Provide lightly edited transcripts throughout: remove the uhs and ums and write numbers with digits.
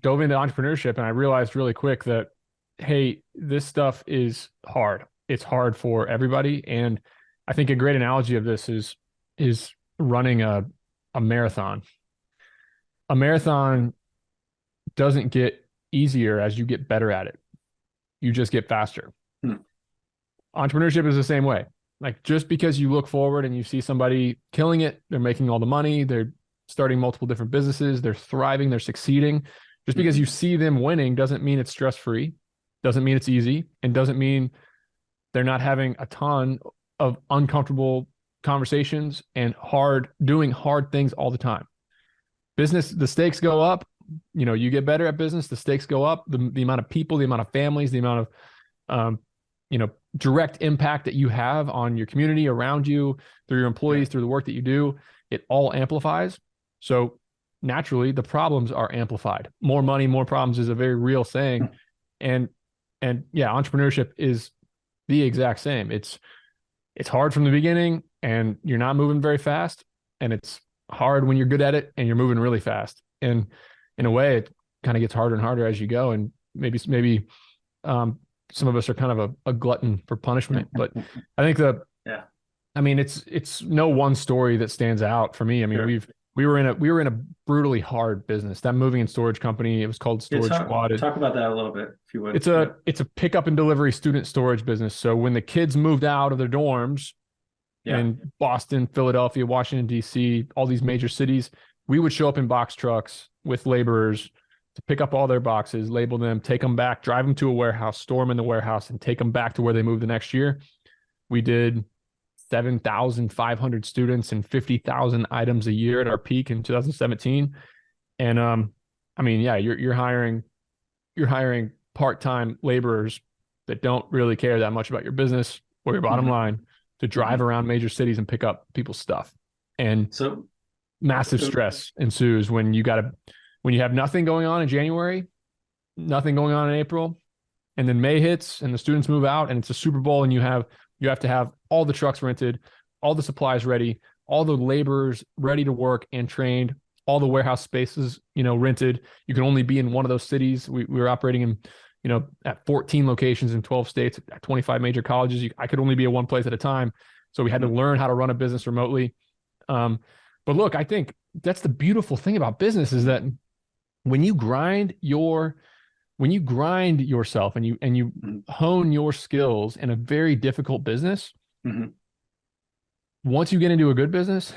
dove into entrepreneurship and I realized really quick that, hey, this stuff is hard. It's hard for everybody. And I think a great analogy of this is running a marathon. A marathon doesn't get easier as you get better at it. You just get faster. Entrepreneurship is the same way. Like just because you look forward and you see somebody killing it, they're making all the money, they're starting multiple different businesses, they're thriving, they're succeeding. Just because you see them winning doesn't mean it's stress-free, doesn't mean it's easy, and doesn't mean they're not having a ton of uncomfortable conversations and doing hard things all the time. Business, the stakes go up. You get better at business, the stakes go up. The amount of people, the amount of families, the amount of direct impact that you have on your community around you, through your employees, through the work that you do, it all amplifies. So naturally, the problems are amplified. More money, more problems is a very real saying. And yeah, entrepreneurship is the exact same. It's hard from the beginning and you're not moving very fast. And it's hard when you're good at it and you're moving really fast. And in a way, it kind of gets harder and harder as you go. And maybe some of us are kind of a glutton for punishment, but I think it's no one story that stands out for me. I mean, we were in a brutally hard business. That moving and storage company, it was called Storage Squad. Talk about that a little bit, if you would. It's a pickup and delivery student storage business. So when the kids moved out of their dorms in Boston, Philadelphia, Washington, D.C., all these major cities, we would show up in box trucks with laborers to pick up all their boxes, label them, take them back, drive them to a warehouse, store them in the warehouse, and take them back to where they moved the next year. We did 7,500 students and 50,000 items a year at our peak in 2017. And you're hiring part-time laborers that don't really care that much about your business or your bottom line to drive around major cities and pick up people's stuff. And so massive stress ensues when you have nothing going on in January, nothing going on in April, and then May hits and the students move out and it's a Super Bowl and you have to have all the trucks rented, all the supplies ready, all the laborers ready to work and trained, all the warehouse spaces, rented. You can only be in one of those cities. We were operating in, at 14 locations in 12 states, at 25 major colleges. I could only be at one place at a time. So we had to learn how to run a business remotely. But look, I think that's the beautiful thing about business is that when you grind yourself and you hone your skills in a very difficult business, once you get into a good business,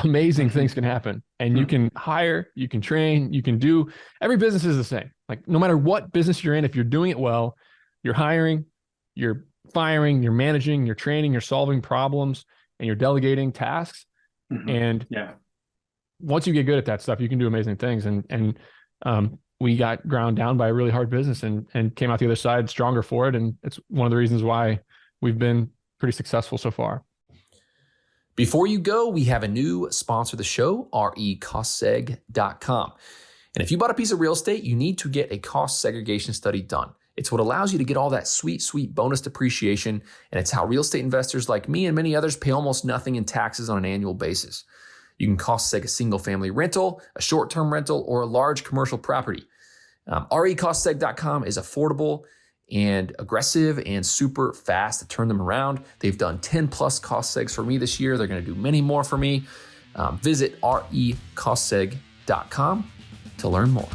amazing things can happen. And you can hire, you can train, every business is the same. Like no matter what business you're in, if you're doing it well, you're hiring, you're firing, you're managing, you're training, you're solving problems, and you're delegating tasks. And once you get good at that stuff, you can do amazing things. And we got ground down by a really hard business and came out the other side stronger for it. And it's one of the reasons why we've been pretty successful so far. Before you go, we have a new sponsor of the show, recostseg.com. And if you bought a piece of real estate, you need to get a cost segregation study done. It's what allows you to get all that sweet, sweet bonus depreciation. And it's how real estate investors like me and many others pay almost nothing in taxes on an annual basis. You can cost seg a single family rental, a short-term rental, or a large commercial property. recostseg.com is affordable and aggressive and super fast to turn them around. They've done 10 plus cost segs for me this year. They're going to do many more for me. Visit recostseg.com to learn more.